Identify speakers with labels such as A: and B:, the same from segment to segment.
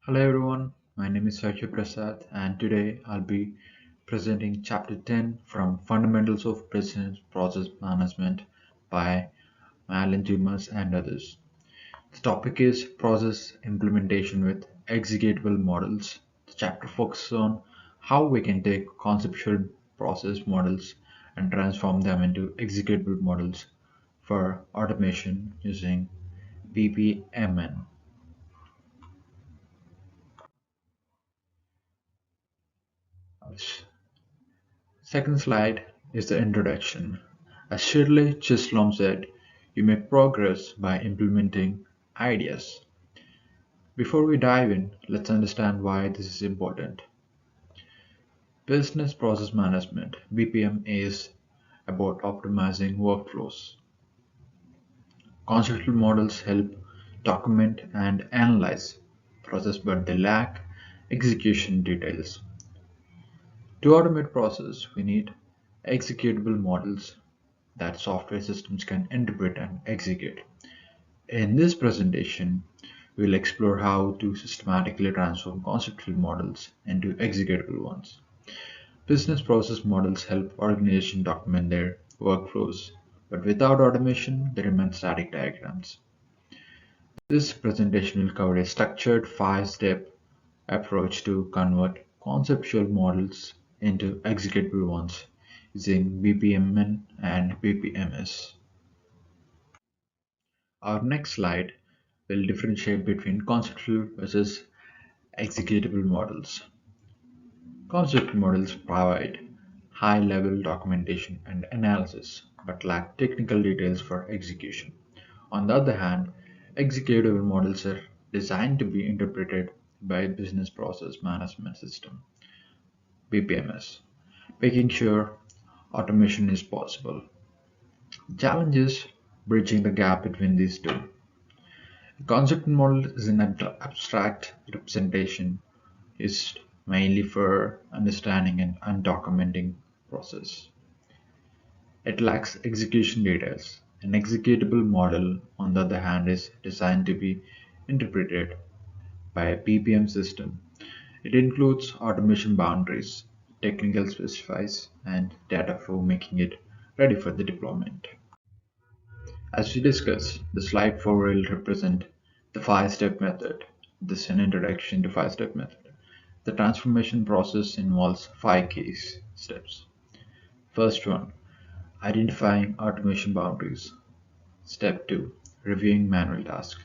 A: Hello everyone, my name is Sajid Prasad and today I'll be presenting chapter 10 from Fundamentals of Business Process Management by Alan Dumas and others. The topic is process implementation with executable models. The chapter focuses on how we can take conceptual process models and transform them into executable models for automation using BPMN. Second slide is the introduction. As Shirley Chisholm said, you make progress by implementing ideas. Before we dive in, let's understand why this is important. Business Process Management (BPM) is about optimizing workflows. Conceptual models help document and analyze process, but they lack execution details. To automate process, we need executable models that software systems can interpret and execute. In this presentation, we'll explore how to systematically transform conceptual models into executable ones. Business process models help organizations document their workflows, but without automation, they remain static diagrams. This presentation will cover a structured five-step approach to convert conceptual models into executable ones using BPMN and BPMS. Our next slide will differentiate between conceptual versus executable models. Conceptual models provide high-level documentation and analysis, but lack technical details for execution. On the other hand, executable models are designed to be interpreted by a business process management system, BPMS, making sure automation is possible. The challenge is bridging the gap between these two. A concept model is an abstract representation used mainly for understanding and undocumenting process. It lacks execution details. An executable model, on the other hand, is designed to be interpreted by a BPM system. It includes automation boundaries, technical specifies, and data flow, making it ready for the deployment. As we discussed, the slide 4 will represent the five-step method. This is an introduction to five-step method. The transformation process involves five key steps. First one, identifying automation boundaries. Step 2, reviewing manual tasks.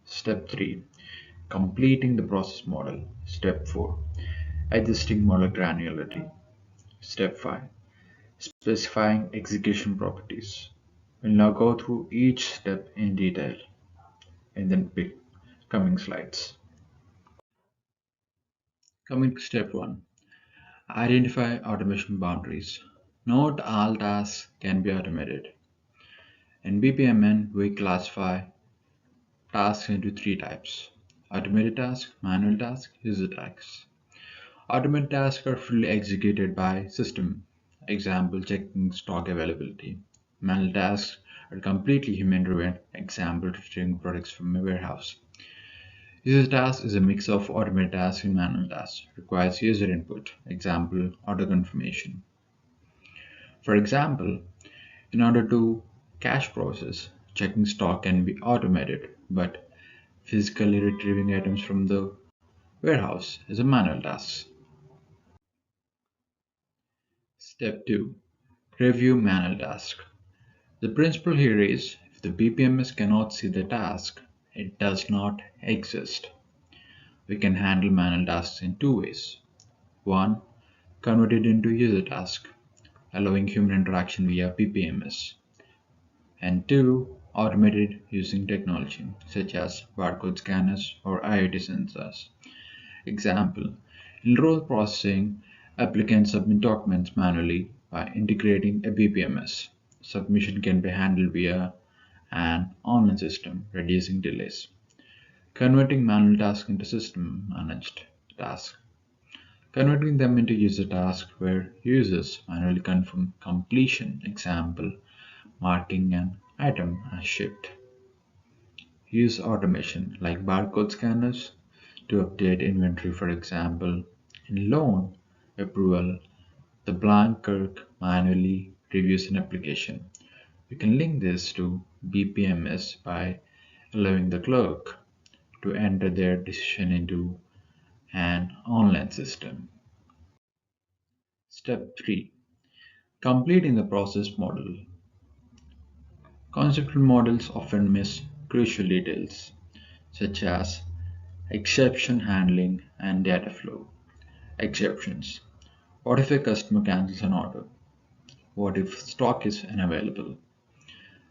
A: Step 3, completing the process model. Step 4, adjusting model granularity. Step 5, specifying execution properties. We'll now go through each step in detail in the coming slides. Coming to step 1, identify automation boundaries. Not all tasks can be automated. In BPMN, we classify tasks into three types: automated tasks, manual tasks, user tasks. Automated tasks are fully executed by system, example checking stock availability. Manual tasks are completely human-driven, example retrieving products from a warehouse. User task is a mix of automated tasks and manual tasks, requires user input, example auto confirmation. For example, in order to cash process, checking stock can be automated, but physically retrieving items from the warehouse is a manual task. Step 2, review manual task. The principle here is if the BPMS cannot see the task, it does not exist. We can handle manual tasks in two ways. One, convert it into user task, allowing human interaction via BPMS. And two, automate it using technology such as barcode scanners or IoT sensors. Example, in role processing, applicants submit documents manually by integrating a BPMS. Submission can be handled via an online system, reducing delays. Converting manual tasks into system managed tasks. Converting them into user tasks where users manually confirm completion. Example, marking an item as shipped. Use automation like barcode scanners to update inventory. For example, in loan approval, the blank clerk manually reviews an application. You can link this to BPMS by allowing the clerk to enter their decision into an online system. Step 3. Completing the process model. Conceptual models often miss crucial details such as exception handling and data flow. Exceptions. What if a customer cancels an order? What if stock is unavailable?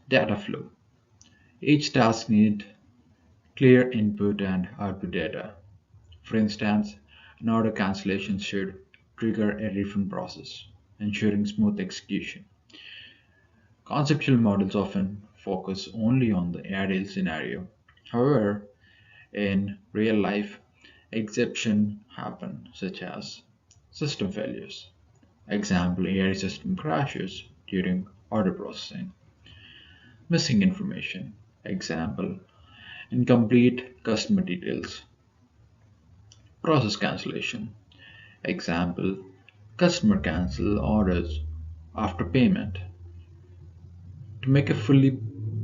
A: Data flow. Each task needs clear input and output data. For instance, an order cancellation should trigger a refund process, ensuring smooth execution. Conceptual models often focus only on the ideal scenario. However, in real life, exceptions happen, such as system failures. Example, AI system crashes during order processing. Missing information. Example, incomplete customer details. Process cancellation. Example, customer cancel orders after payment. To make a fully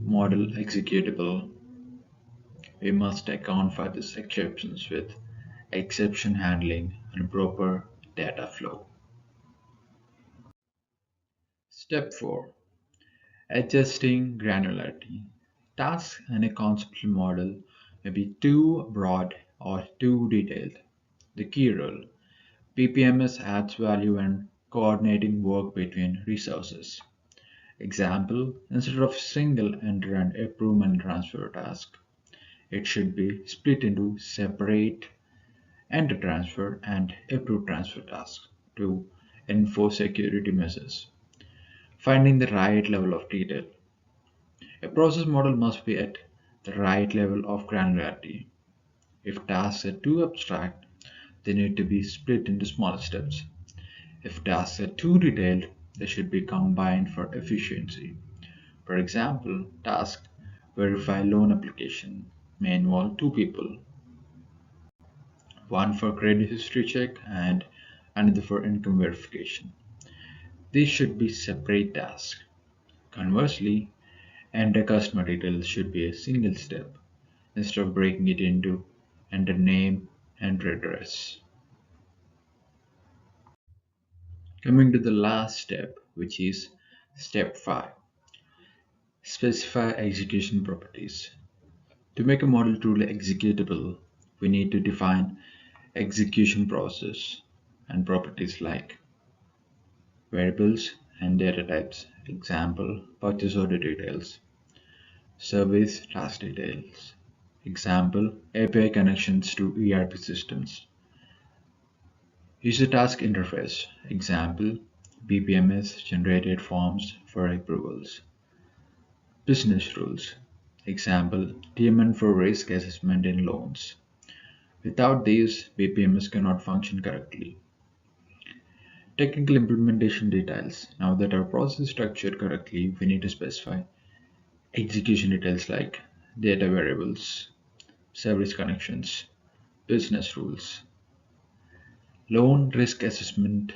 A: model executable, we must account for these exceptions with exception handling and proper data flow. Step 4. Adjusting granularity. Tasks in a conceptual model may be too broad or too detailed. The key role: PPMS adds value when coordinating work between resources. Example, instead of single enter and approve and transfer task, it should be split into separate enter transfer and approve transfer tasks to enforce security measures. Finding the right level of detail. A process model must be at the right level of granularity. If tasks are too abstract, they need to be split into smaller steps. If tasks are too detailed, they should be combined for efficiency. For example, task verify loan application may involve two people, one for credit history check and another for income verification. These should be separate tasks. Conversely, enter customer details should be a single step instead of breaking it into enter name and address. Coming to the last step, which is step 5. Specify execution properties. To make a model truly executable, we need to define execution process and properties like variables and data types. Example, purchase order details, service task details. Example, API connections to ERP systems. User task interface. Example, BPMS generated forms for approvals. Business rules. Example, TMN for risk assessment in loans. Without these, BPMS cannot function correctly. Technical implementation details. Now that our process is structured correctly, we need to specify execution details like data variables, service connections, business rules, loan risk assessment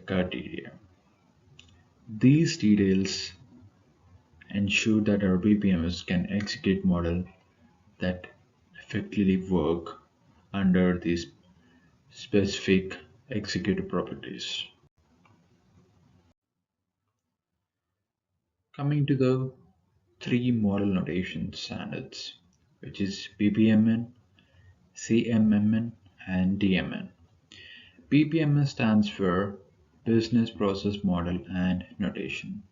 A: criteria. These details ensure that our BPMS can execute model that effectively work under these specific executive properties. Coming to the three model notation standards, which is BPMN, CMMN, and DMN. BPMN stands for Business Process Model and Notation.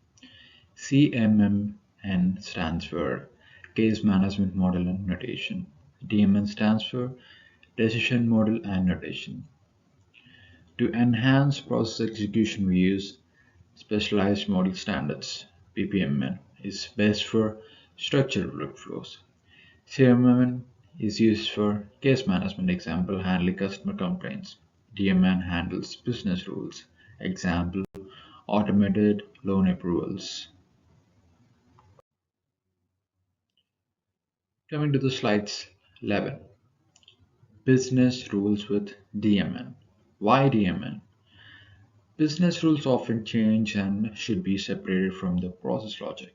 A: CMMN stands for Case Management Model and Notation. DMN stands for Decision Model and Notation. To enhance process execution, we use Specialized Model Standards. BPMN is best for structured workflows. CMMN is used for case management, example, handling customer complaints. DMN handles business rules, example, automated loan approvals. Coming to the slides 11. Business rules with DMN. Why DMN? Business rules often change and should be separated from the process logic.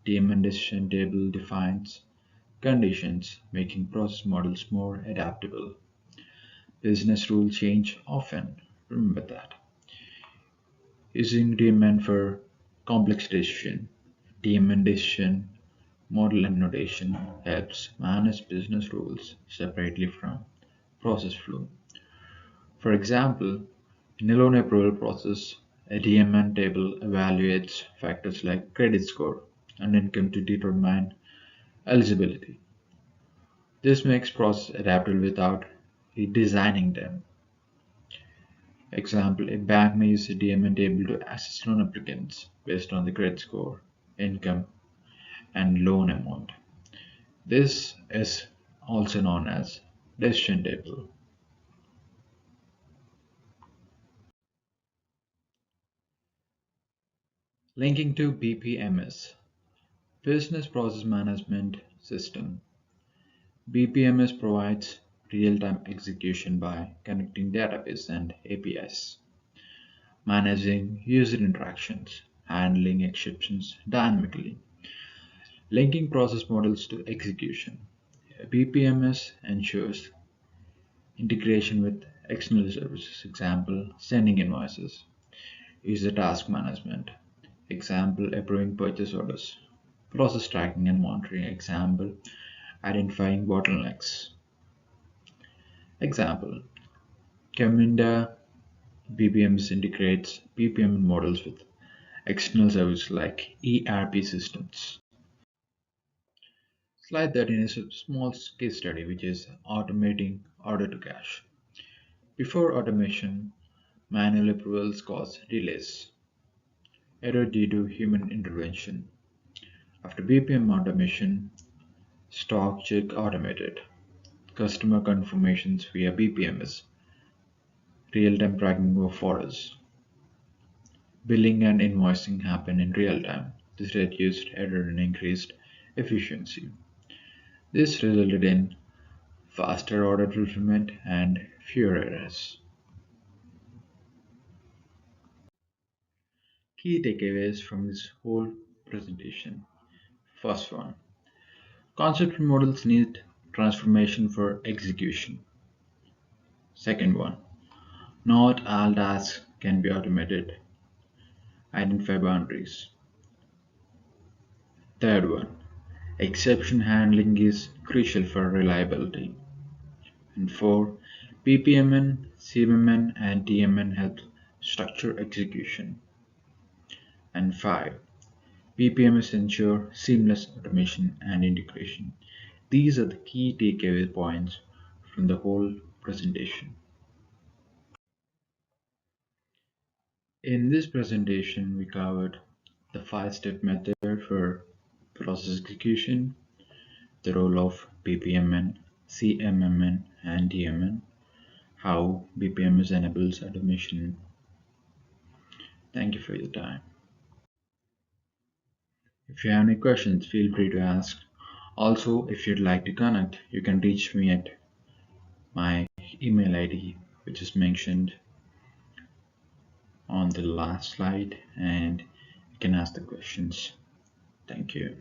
A: DMN decision table defines conditions, making process models more adaptable. Business rules change often. Remember that. Using DMN for complex decision. DMN decision model and notation helps manage business rules separately from process flow. For example, in a loan approval process, a DMN table evaluates factors like credit score and income to determine eligibility. This makes process adaptable without redesigning them. Example, a bank may use a DMN table to assess loan applicants based on the credit score, income, and loan amount. This is also known as decision table. Linking to BPMS, Business Process Management System. BPMS provides real-time execution by connecting database and APIs, managing user interactions, handling exceptions dynamically, linking process models to execution. BPMS ensures integration with external services, example, sending invoices, user task management, example, approving purchase orders, process tracking and monitoring, example, identifying bottlenecks. Example, Caminda BPMS integrates BPM models with external services like ERP systems. Slide 13 is a small case study which is automating order to cash. Before automation, manual approvals cause delays, error due to human intervention. After BPM automation, stock check automated, customer confirmations via BPMS, real-time tracking of orders, billing and invoicing happen in real time. This reduced error and increased efficiency. This resulted in faster order fulfillment and fewer errors. Key takeaways from this whole presentation. First one, conceptual models need transformation for execution. Second one, not all tasks can be automated. Identify boundaries. Third one, exception handling is crucial for reliability. And four, BPMN, CMMN, and DMN help structure execution. And five, BPMs ensure seamless automation and integration. These are the key takeaway points from the whole presentation. In this presentation, we covered the 5-step method for process execution, the role of BPMN, CMMN, and DMN, how BPMS enables automation. Thank you for your time. If you have any questions, feel free to ask. Also, if you'd like to connect, you can reach me at my email ID, which is mentioned on the last slide, and you can ask the questions. Thank you.